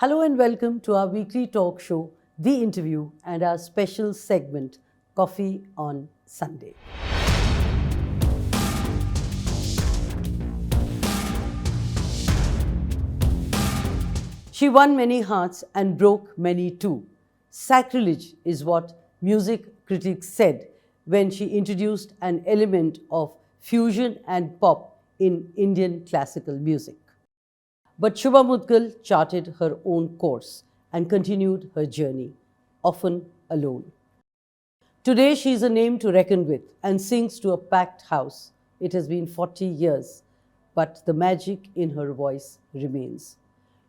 Hello and welcome to our weekly talk show, The Interview, and our special segment, Coffee on Sunday. She won many hearts and broke many too. Sacrilege is what music critics said when she introduced an element of fusion and pop in Indian classical music. But Shubha Mudgal charted her own course and continued her journey, often alone. Today, she is a name to reckon with and sings to a packed house. It has been 40 years, but the magic in her voice remains.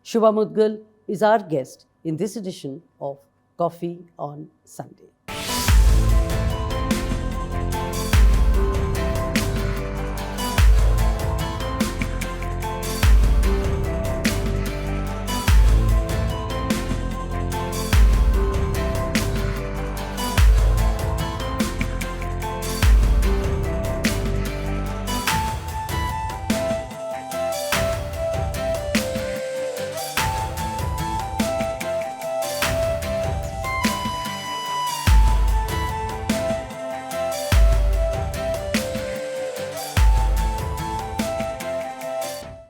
Shubha Mudgal is our guest in this edition of Coffee on Sunday.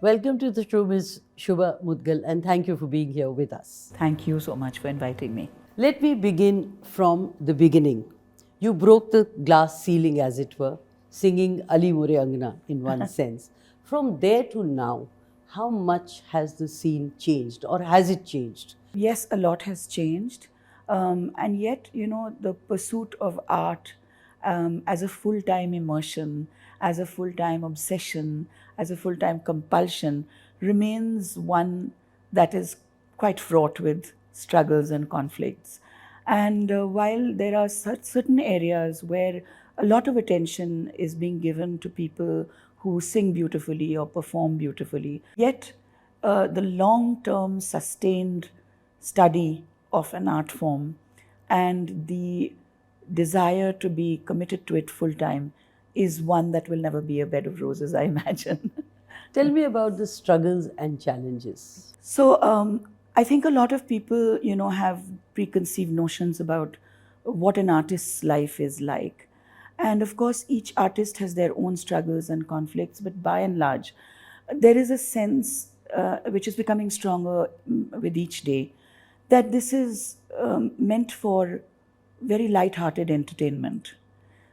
Welcome to the show, Ms. Shubha Mudgal, and thank you for being here with us. Thank you so much for inviting me. Let me begin from the beginning. You broke the glass ceiling, as it were, singing Ali Murugan in one sense. From there to now, how much has the scene changed, or has it changed? Yes, a lot has changed. And yet, the pursuit of art as a full-time immersion, as a full-time obsession, as a full-time compulsion remains one that is quite fraught with struggles and conflicts. And while there are certain areas where a lot of attention is being given to people who sing beautifully or perform beautifully, yet the long-term sustained study of an art form and the desire to be committed to it full-time is one that will never be a bed of roses, I imagine. Tell me about the struggles and challenges. So I think a lot of people, have preconceived notions about what an artist's life is like. And of course, each artist has their own struggles and conflicts, but by and large, there is a sense which is becoming stronger with each day that this is meant for very light-hearted entertainment.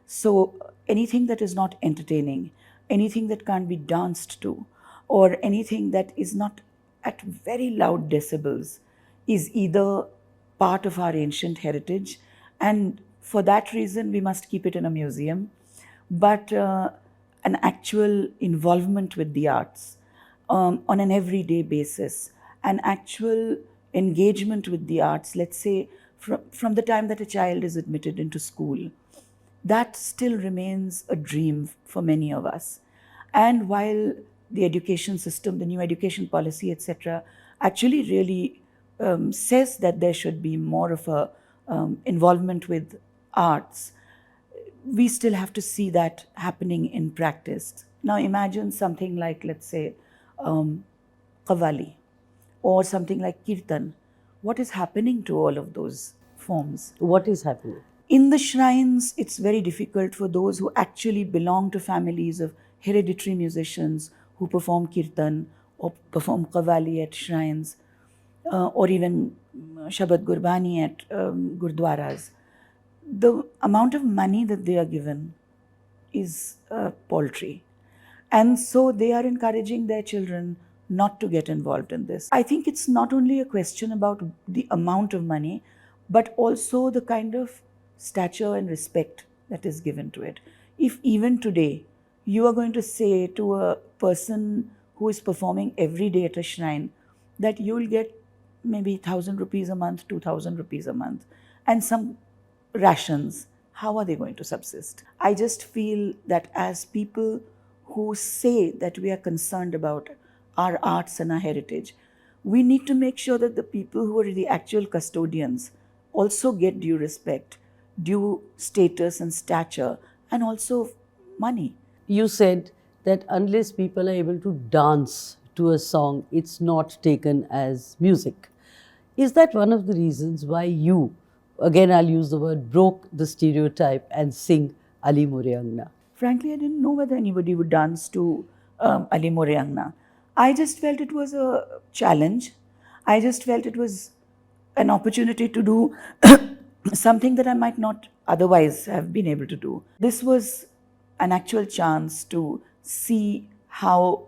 So anything that is not entertaining, anything that can't be danced to, or anything that is not at very loud decibels is either part of our ancient heritage, and for that reason we must keep it in a museum, but an actual involvement with the arts on an everyday basis, an actual engagement with the arts, let's say from the time that a child is admitted into school, that still remains a dream for many of us. And while the education system, the new education policy, etc., actually really says that there should be more of a involvement with arts, we still have to see that happening in practice. Now imagine something like, let's say, Qawwali or something like Kirtan. What is happening to all of those forms? What is happening? In the shrines, it's very difficult for those who actually belong to families of hereditary musicians who perform Kirtan or perform Qawwali at shrines or even Shabad Gurbani at Gurdwaras. The amount of money that they are given is paltry. And so they are encouraging their children not to get involved in this. I think it's not only a question about the amount of money, but also the kind of stature and respect that is given to it. If even today you are going to say to a person who is performing every day at a shrine that you will get maybe 1,000 rupees a month, 2,000 rupees a month, and some rations, how are they going to subsist? I just feel that as people who say that we are concerned about our arts and our heritage, we need to make sure that the people who are the actual custodians also get due respect, due status and stature, and also money. You said that unless people are able to dance to a song, it's not taken as music. Is that one of the reasons why you, again I'll use the word, broke the stereotype and sing Ali Murugan? Frankly, I didn't know whether anybody would dance to Ali Murugan. I just felt it was a challenge. I just felt it was an opportunity to do something that I might not otherwise have been able to do. This was an actual chance to see how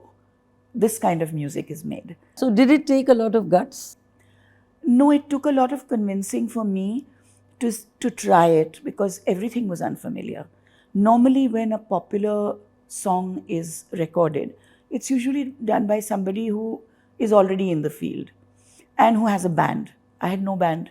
this kind of music is made. So, did it take a lot of guts? No, it took a lot of convincing for me to try it because everything was unfamiliar. Normally, when a popular song is recorded, it's usually done by somebody who is already in the field and who has a band. I had no band.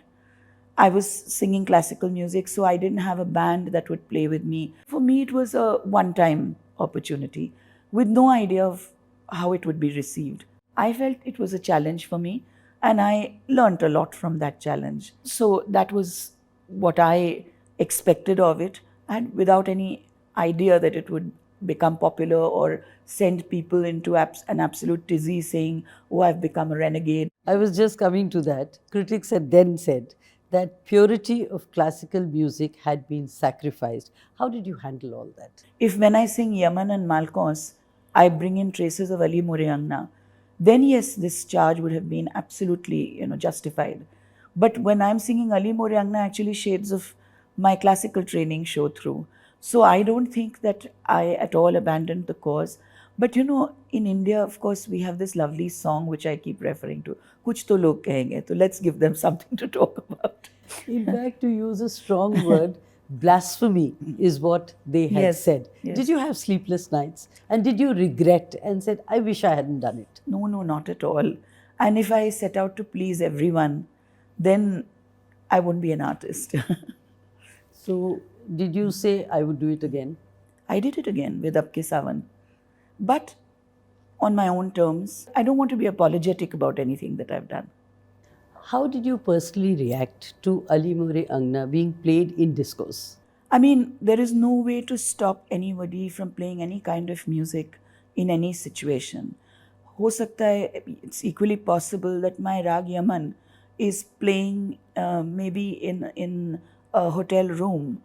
I was singing classical music, so I didn't have a band that would play with me. For me, it was a one time opportunity with no idea of how it would be received. I felt it was a challenge for me, and I learnt a lot from that challenge. So that was what I expected of it, and without any idea that it would become popular or send people into an absolute tizzy saying, "Oh, I've become a renegade." I was just coming to that. Critics had then said that purity of classical music had been sacrificed. How did you handle all that? If when I sing Yaman and Malkos, I bring in traces of Ali Murugan, then yes, this charge would have been absolutely, justified. But when I'm singing Ali Murugan, actually shades of my classical training show through. So I don't think that I at all abandoned the cause. But in India, of course, we have this lovely song which I keep referring to. Kuch to log kahenge. So let's give them something to talk about. In fact, to use a strong word, blasphemy is what they had Yes, said. yes. Did you have sleepless nights? And did you regret and said, I wish I hadn't done it? No, not at all. And if I set out to please everyone, then I wouldn't be an artist. So, did you say, I would do it again? I did it again with Ab Ke Sawan. But on my own terms, I don't want to be apologetic about anything that I've done. How did you personally react to Ali Murugan being played in discos? I mean, there is no way to stop anybody from playing any kind of music in any situation. Ho sakta hai, it's equally possible that my Rag Yaman is playing maybe in a hotel room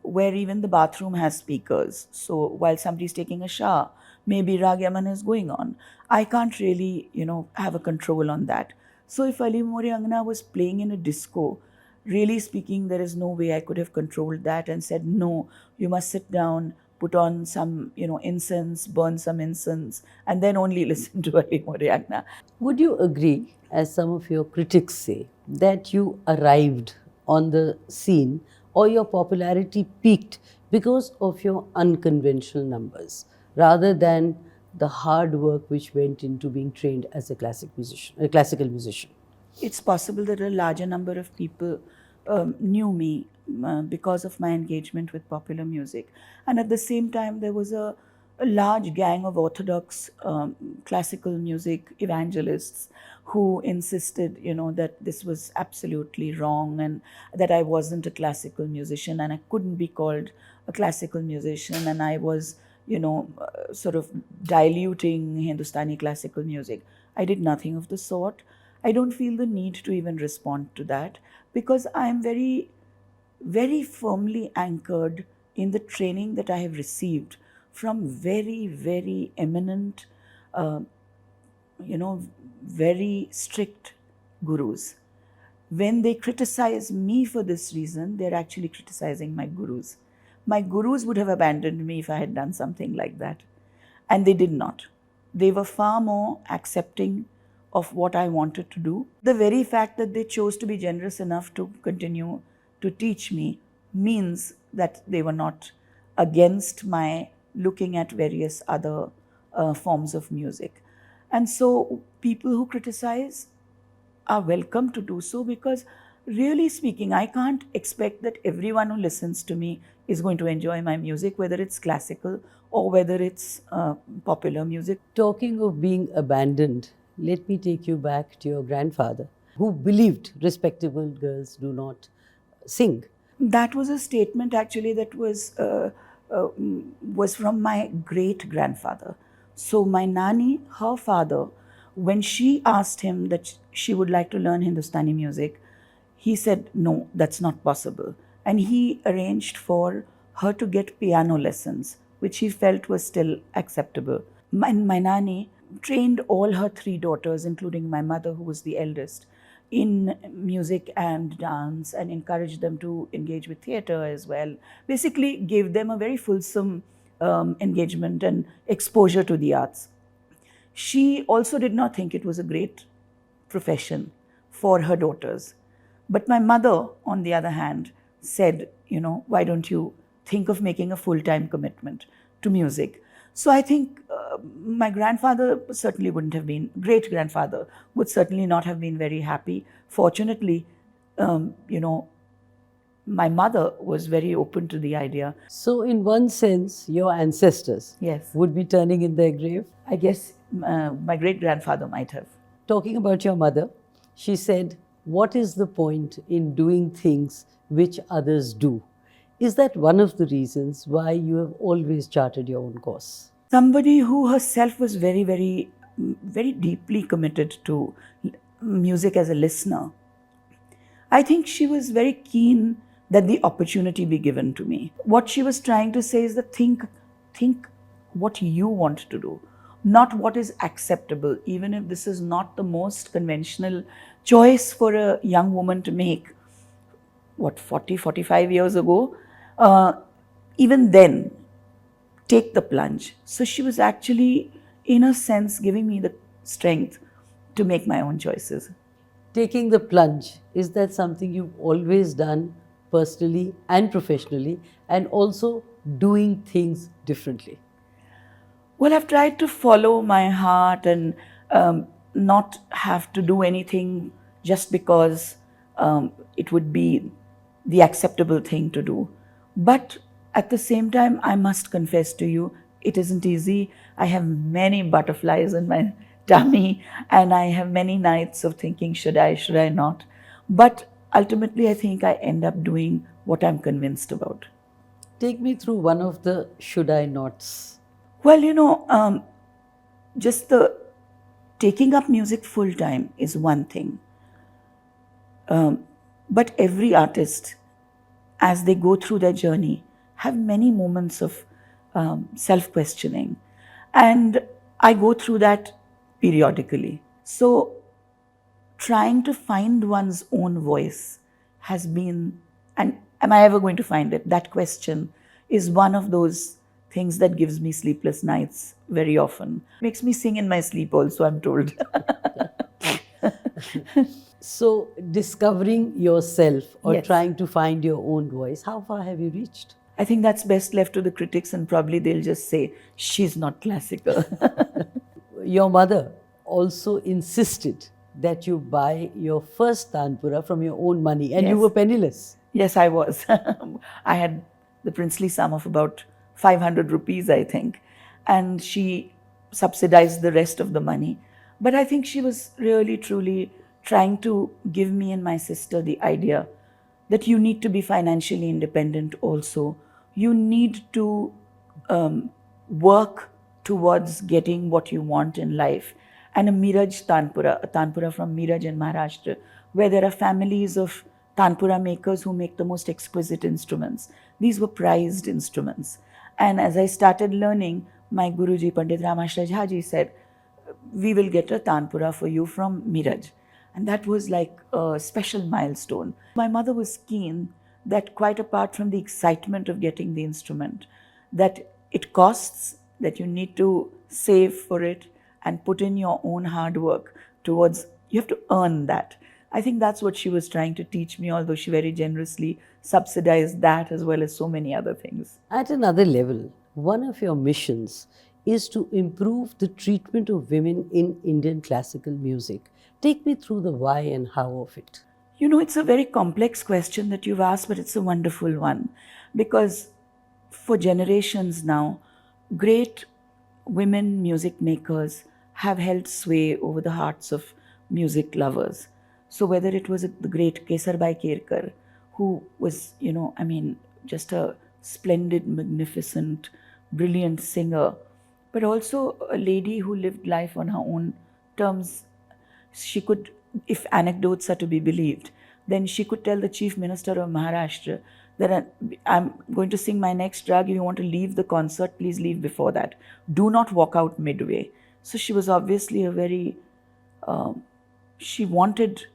where even the bathroom has speakers. So while somebody's taking a shower, maybe Rag Yaman is going on. I can't really, have a control on that. So if Ali Murugan was playing in a disco, really speaking, there is no way I could have controlled that and said, no, you must sit down, put on some, incense, burn some incense, and then only listen to Ali Murugan. Would you agree, as some of your critics say, that you arrived on the scene or your popularity peaked because of your unconventional numbers rather than the hard work which went into being trained as a classical musician? It's possible that a larger number of people knew me because of my engagement with popular music. And at the same time, there was a large gang of orthodox classical music evangelists who insisted, that this was absolutely wrong and that I wasn't a classical musician and I couldn't be called a classical musician, and I was, sort of diluting Hindustani classical music. I did nothing of the sort. I don't feel the need to even respond to that because I am very, very firmly anchored in the training that I have received from very, very eminent, very strict gurus. When they criticize me for this reason, they're actually criticizing my gurus. My gurus would have abandoned me if I had done something like that. And they did not. They were far more accepting of what I wanted to do. The very fact that they chose to be generous enough to continue to teach me means that they were not against my looking at various other forms of music. And so people who criticize are welcome to do so because, really speaking, I can't expect that everyone who listens to me is going to enjoy my music, whether it's classical or whether it's popular music. Talking of being abandoned, let me take you back to your grandfather, who believed respectable girls do not sing. That was a statement actually that was from my great grandfather. So my nani, her father, When she asked him that she would like to learn Hindustani music, he said, no, that's not possible. And he arranged for her to get piano lessons, which he felt was still acceptable. My nanny trained all her three daughters, including my mother, who was the eldest, in music and dance, and encouraged them to engage with theatre as well. Basically, gave them a very fulsome engagement and exposure to the arts. She also did not think it was a great profession for her daughters. But my mother, on the other hand, said, why don't you think of making a full-time commitment to music? So I think my grandfather certainly wouldn't have been, great-grandfather would certainly not have been very happy. Fortunately, my mother was very open to the idea. So, in one sense, your ancestors Yes. would be turning in their grave. I guess my great-grandfather might have. Talking about your mother, she said, what is the point in doing things which others do? Is that one of the reasons why you have always charted your own course? Somebody who herself was very, very, very deeply committed to music as a listener. I think she was very keen that the opportunity be given to me. What she was trying to say is that think what you want to do, not what is acceptable, even if this is not the most conventional choice for a young woman to make. 45 years ago, even then, take the plunge. So she was actually, in a sense, giving me the strength to make my own choices. Taking the plunge, is that something you've always done personally and professionally, and also doing things differently? Well, I've tried to follow my heart and not have to do anything just because it would be the acceptable thing to do. But at the same time, I must confess to you, it isn't easy. I have many butterflies in my tummy, and I have many nights of thinking, should I not? But ultimately, I think I end up doing what I'm convinced about. Take me through one of the should I nots. Well, just the taking up music full time is one thing. But every artist, as they go through their journey, have many moments of self-questioning. And I go through that periodically. So trying to find one's own voice has been, and am I ever going to find it? That question is one of those things that gives me sleepless nights very often. Makes me sing in my sleep also, I'm told. So, discovering yourself or Yes. trying to find your own voice, how far have you reached? I think that's best left to the critics, and probably they'll just say, she's not classical. Your mother also insisted that you buy your first tanpura from your own money, and you Yes. were penniless. Yes, I was. I had the princely sum of about 500 rupees, I think. And she subsidized the rest of the money. But I think she was really, truly trying to give me and my sister the idea that you need to be financially independent also. You need to work towards getting what you want in life. And a tanpura from Miraj in Maharashtra, where there are families of tanpura makers who make the most exquisite instruments. These were prized instruments. And as I started learning, my Guruji, Pandit Ramashra Jhaji, said, we will get a tanpura for you from Miraj. And that was like a special milestone. My mother was keen that, quite apart from the excitement of getting the instrument, that it costs, that you need to save for it and put in your own hard work towards, you have to earn that. I think that's what she was trying to teach me, although she very generously subsidized that as well as so many other things. At another level, one of your missions is to improve the treatment of women in Indian classical music. Take me through the why and how of it. You know, it's a very complex question that you've asked, but it's a wonderful one. Because for generations now, great women music makers have held sway over the hearts of music lovers. So whether it was the great Kesarbai Kerkar, who was, just a splendid, magnificent, brilliant singer, but also a lady who lived life on her own terms, she could, if anecdotes are to be believed, then she could tell the chief minister of Maharashtra that I'm going to sing my next rag. If you want to leave the concert, please leave before that. Do not walk out midway. So she was obviously a very, she wanted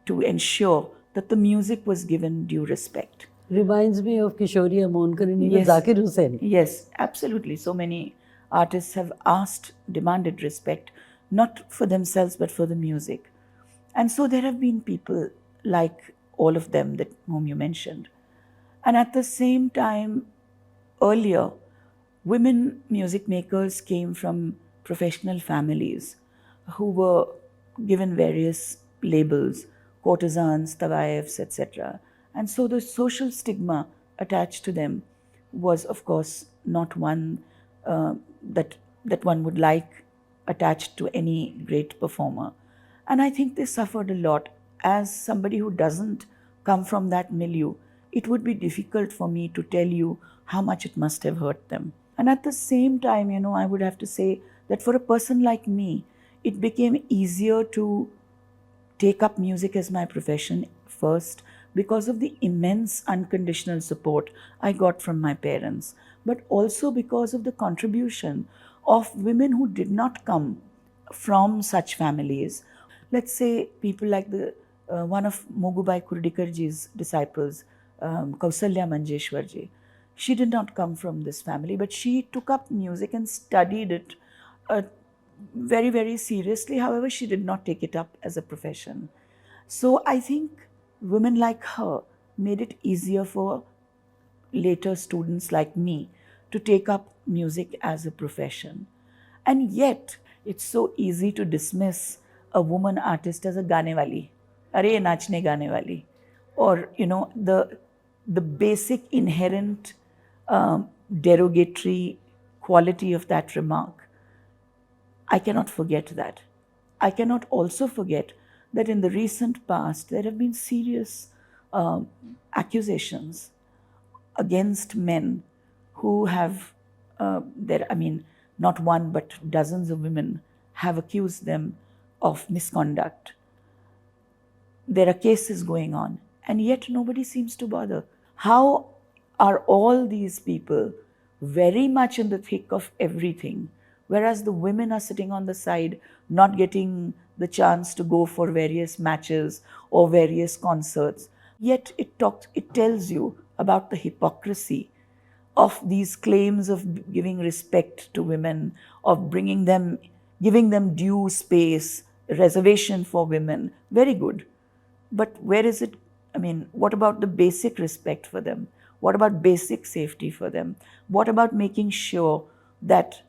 to ensure that the music was given due respect. Reminds me of Kishori Amonkar and even Yes. Zakir Hussain. Yes, absolutely. So many artists have asked, demanded respect, not for themselves but for the music. And so there have been people like all of them that whom you mentioned. And at the same time, earlier, women music makers came from professional families who were given various labels, courtesans, tawaifs, etc. And so the social stigma attached to them was, of course, not one that one would like attached to any great performer. And I think they suffered a lot. As somebody who doesn't come from that milieu, it would be difficult for me to tell you how much it must have hurt them. And at the same time, I would have to say that for a person like me, it became easier to take up music as my profession first because of the immense unconditional support I got from my parents, but also because of the contribution of women who did not come from such families. Let's say people like the one of Mogubai Kurdikarji's disciples, Kausalya Manjeshwarji. She did not come from this family, but she took up music and studied it very, very seriously. However, she did not take it up as a profession. So I think women like her made it easier for later students like me to take up music as a profession. And yet, it's so easy to dismiss a woman artist as a gaane wali. Are nachne gaane wali. Or, the basic inherent derogatory quality of that remark. I cannot forget that. I cannot also forget that in the recent past, there have been serious accusations against men who have, not one, but dozens of women have accused them of misconduct. There are cases going on, and yet nobody seems to bother. How are all these people very much in the thick of everything, whereas the women are sitting on the side, not getting the chance to go for various matches or various concerts? Yet it tells you about the hypocrisy of these claims of giving respect to women, of giving them due space, reservation for women. Very good. But where is it? What about the basic respect for them? What about basic safety for them? What about making sure that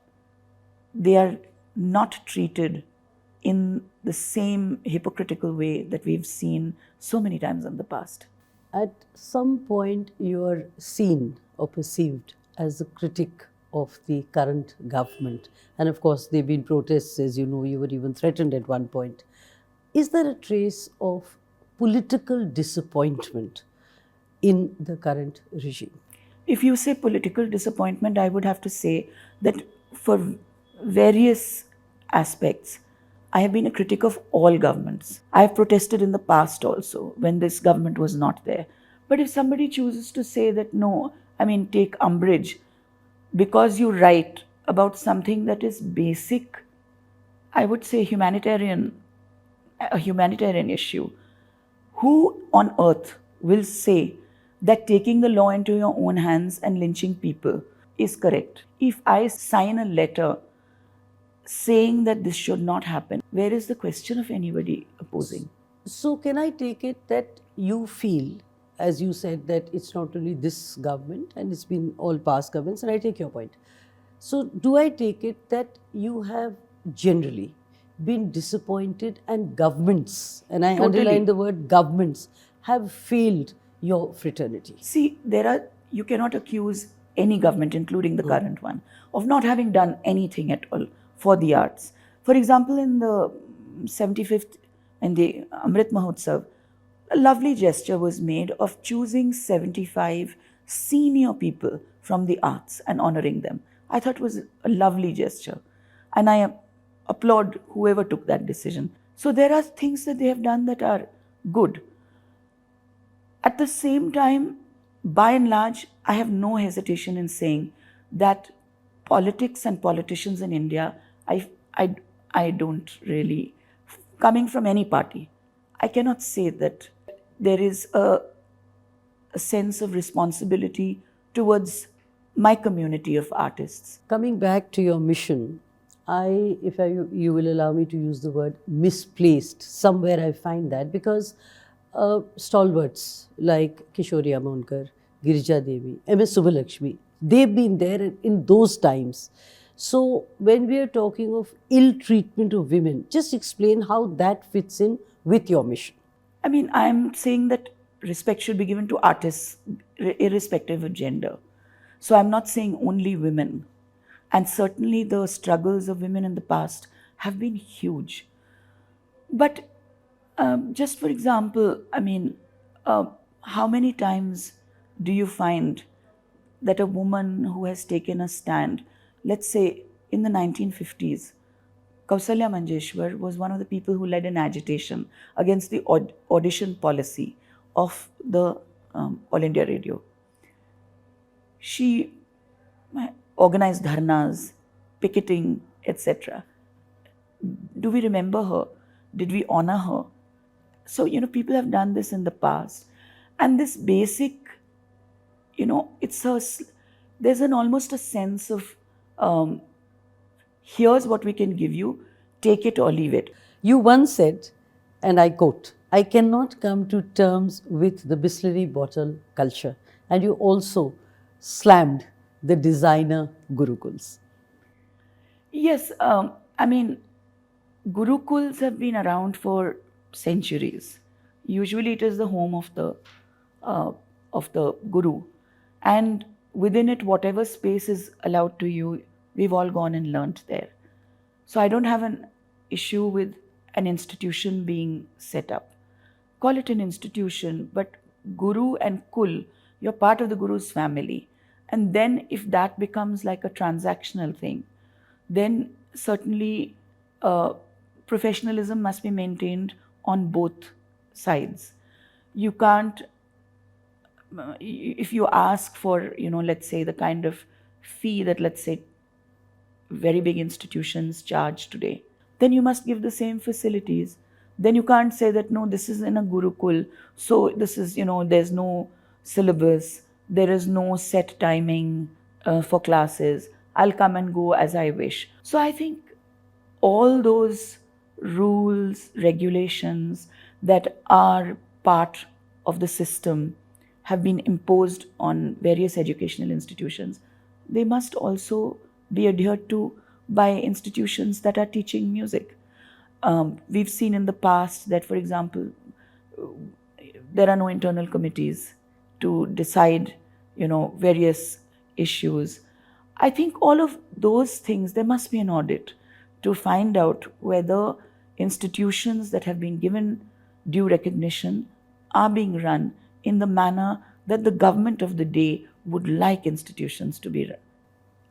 they are not treated in the same hypocritical way that we've seen so many times in the past? At some point, you are seen or perceived as a critic of the current government. And of course, there have been protests, as you know, you were even threatened at one point. Is there a trace of political disappointment in the current regime? If you say political disappointment, I would have to say that for various aspects, I have been a critic of all governments. I have protested in the past also when this government was not there. But if somebody chooses to say that no, take umbrage because you write about something that is basic, I would say a humanitarian issue, who on earth will say that taking the law into your own hands and lynching people is correct? If I sign a letter saying that this should not happen, where is the question of anybody opposing? So can I take it that you feel, as you said, that it's not only this government and it's been all past governments, and I take your point. So do I take it that you have generally been disappointed and governments, and I underline the word governments, have failed your fraternity? See, you cannot accuse any government, including the current one, of not having done anything at all for the arts. For example, in the 75th and the Amrit Mahotsav, a lovely gesture was made of choosing 75 senior people from the arts and honoring them. I thought it was a lovely gesture. And I applaud whoever took that decision. So there are things that they have done that are good. At the same time, by and large, I have no hesitation in saying that politics and politicians in India, I, I don't really, coming from any party, I cannot say that there is a sense of responsibility towards my community of artists. Coming back to your mission, you will allow me to use the word misplaced, somewhere I find that, because stalwarts like Kishori Amonkar, Girija Devi, M.S. Subbalakshmi, they've been there in those times. So when we are talking of ill treatment of women, just explain how that fits in with your mission. I mean, I'm saying that respect should be given to artists irrespective of gender. So I'm not saying only women. And certainly the struggles of women in the past have been huge. But just for example, I mean, how many times do you find that a woman who has taken a stand, let's say in the 1950s, Kausalya Manjeshwar was one of the people who led an agitation against the audition policy of the All India Radio. She organized dharnas, picketing, etc. Do we remember her? Did we honor her? So, people have done this in the past. And this basic, there's almost a sense of, here's what we can give you, take it or leave it. You once said, and I quote, "I cannot come to terms with the Bisleri bottle culture." And you also slammed the designer Gurukuls. Yes, I mean, Gurukuls have been around for centuries. Usually it is the home of the guru. And within it, whatever space is allowed to you, we've all gone and learnt there. So I don't have an issue with an institution being set up. Call it an institution, but guru and kul, you're part of the guru's family. And then if that becomes like a transactional thing, then certainly professionalism must be maintained on both sides. You can't, if you ask for, let's say the kind of fee that, let's say, very big institutions charge today, then you must give the same facilities. Then you can't say that, no, this is in a Gurukul, so this is, there's no syllabus, there is no set timing for classes, I'll come and go as I wish. So I think all those rules, regulations that are part of the system have been imposed on various educational institutions. They must also be adhered to by institutions that are teaching music. We've seen in the past that, for example, there are no internal committees to decide, various issues. I think all of those things, there must be an audit to find out whether institutions that have been given due recognition are being run in the manner that the government of the day would like institutions to be run.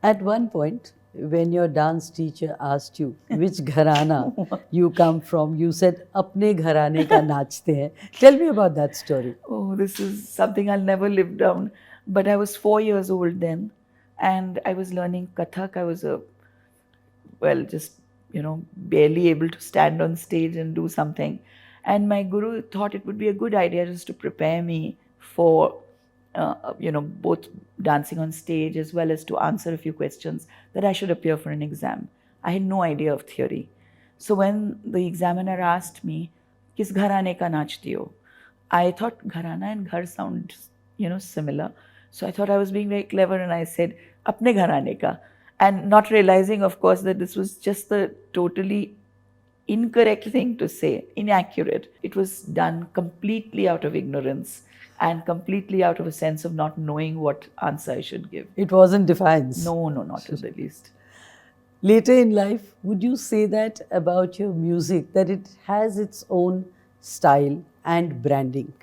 At one point, when your dance teacher asked you which gharana you come from, you said, "Apne gharane ka naachte hain." Tell me about that story. Oh, this is something I'll never live down. But I was 4 years old then, and I was learning Kathak. I was just, barely able to stand on stage and do something. And my guru thought it would be a good idea just to prepare me for, both dancing on stage as well as to answer a few questions, that I should appear for an exam. I had no idea of theory. So when the examiner asked me, "Kis gharane ka naachti ho?" I thought gharana and ghar sound, similar. So I thought I was being very clever, and I said, "Apne gharane ka." And not realizing, of course, that this was just the totally incorrect thing to say, inaccurate. It was done completely out of ignorance and completely out of a sense of not knowing what answer I should give. It wasn't defiance. No, not in the least. Later in life, would you say that about your music, that it has its own style and branding?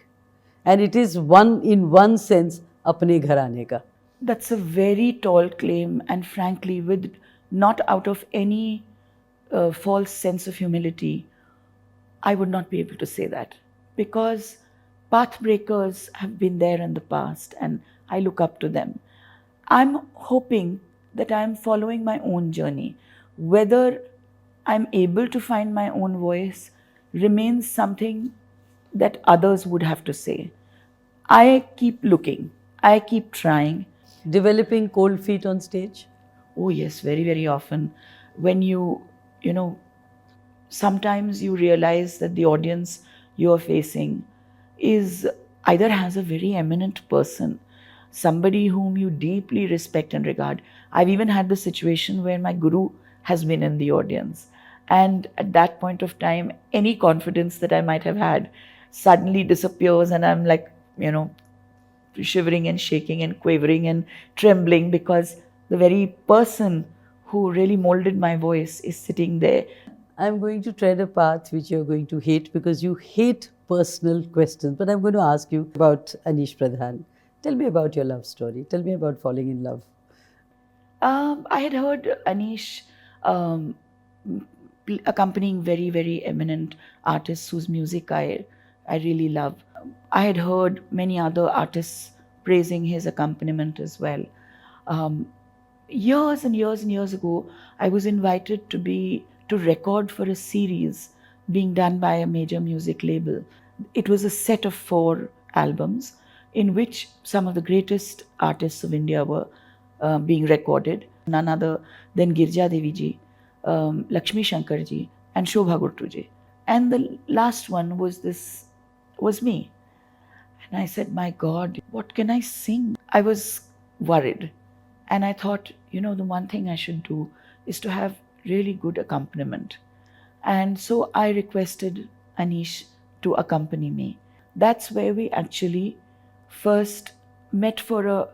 And it is in one sense, apne gharane ka. That's a very tall claim, and frankly, with not out of any false sense of humility, I would not be able to say that, because path breakers have been there in the past and I look up to them. I'm hoping that I'm following my own journey. Whether I'm able to find my own voice remains something that others would have to say. I keep looking, I keep trying. Developing cold feet on stage? Oh, yes, very, very often. When you know, sometimes you realize that the audience you are facing is either has a very eminent person, somebody whom you deeply respect and regard. I've even had the situation where my guru has been in the audience, and at that point of time any confidence that I might have had suddenly disappears, and I'm like, shivering and shaking and quavering and trembling, because the very person who really molded my voice is sitting there. I'm going to tread a path which you're going to hate because you hate personal questions. But I'm going to ask you about Anish Pradhan. Tell me about your love story. Tell me about falling in love. I had heard Anish um, accompanying very, very eminent artists whose music I really love. I had heard many other artists praising his accompaniment as well. Um, Years and years and years ago, I was invited to record for a series being done by a major music label. It was a set of 4 albums in which some of the greatest artists of India were being recorded. None other than Girja Devi ji, Lakshmi Shankar ji, and Shobha Gurtu ji. And the last one was me. And I said, my God, what can I sing? I was worried. And I thought, the one thing I should do is to have really good accompaniment. And so I requested Anish to accompany me. That's where we actually first met for a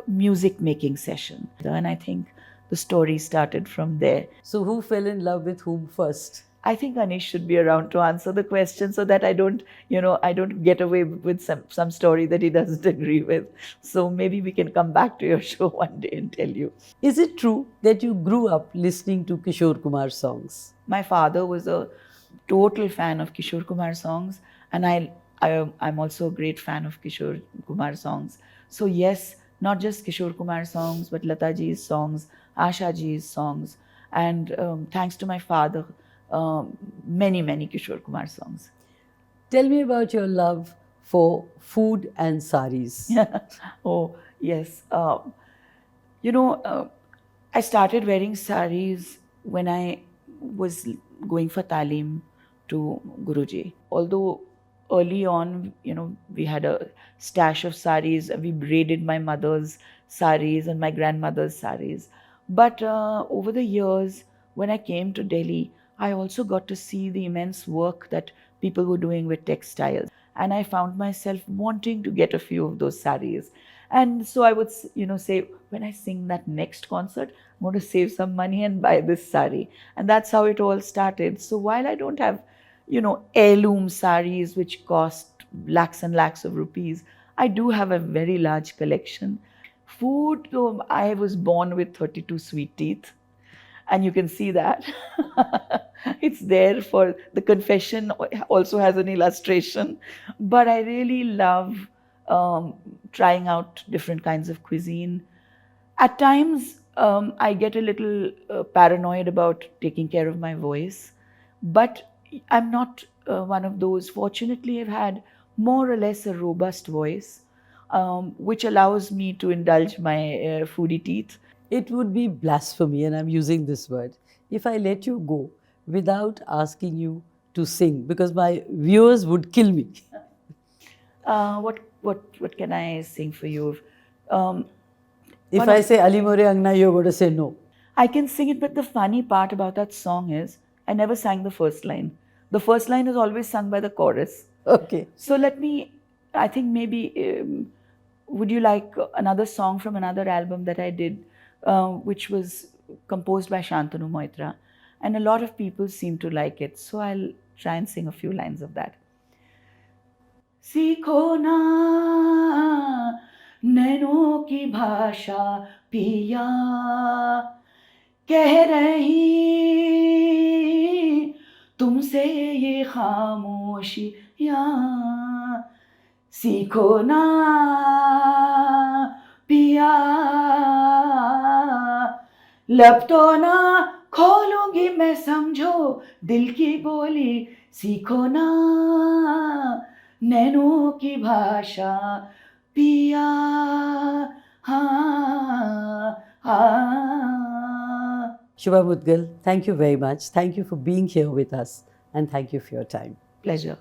music making session. And I think the story started from there. So, who fell in love with whom first? I think Anish should be around to answer the question so that I don't get away with some story that he doesn't agree with. So maybe we can come back to your show one day and tell you. Is it true that you grew up listening to Kishore Kumar songs? My father was a total fan of Kishore Kumar songs, and I'm also a great fan of Kishore Kumar songs. So yes, not just Kishore Kumar songs, but Lata ji's songs, Asha ji's songs, and thanks to my father, many, many Kishore Kumar songs. Tell me about your love for food and saris. Oh, yes. I started wearing saris when I was going for talim to Guruji. Although early on, we had a stash of saris. We braided my mother's saris and my grandmother's saris. But over the years, when I came to Delhi, I also got to see the immense work that people were doing with textiles. And I found myself wanting to get a few of those saris. And so I would, say, when I sing that next concert, I'm going to save some money and buy this sari. And that's how it all started. So while I don't have, heirloom saris which cost lakhs and lakhs of rupees, I do have a very large collection. Food, though, I was born with 32 sweet teeth, and you can see that. It's there for the confession, also has an illustration. But I really love trying out different kinds of cuisine. At times, I get a little paranoid about taking care of my voice, but I'm not one of those. Fortunately, I've had more or less a robust voice, which allows me to indulge my foodie teeth. It would be blasphemy, and I'm using this word, if I let you go without asking you to sing, because my viewers would kill me. What can I sing for you? Um, If I say Ali Murugan, you're going to say no. I can sing it, but the funny part about that song is I never sang the first line. The first line is always sung by the chorus. Okay. So I think maybe, would you like another song from another album that I did, which was composed by Shantanu Moitra? And a lot of people seem to like it. So I'll try and sing a few lines of that. सीखो ना नैनों की भाषा पिया कह रही तुमसे ये खामोशियाँ, सीखो ना पिया, लब तो ना खोलूंगी मैं समझो दिल की बोली, सीखो ना नैनों की भाषा पिया, हाँ हाँ. Shubha Mudgal, thank you very much. Thank you for being here with us and thank you for your time. Pleasure.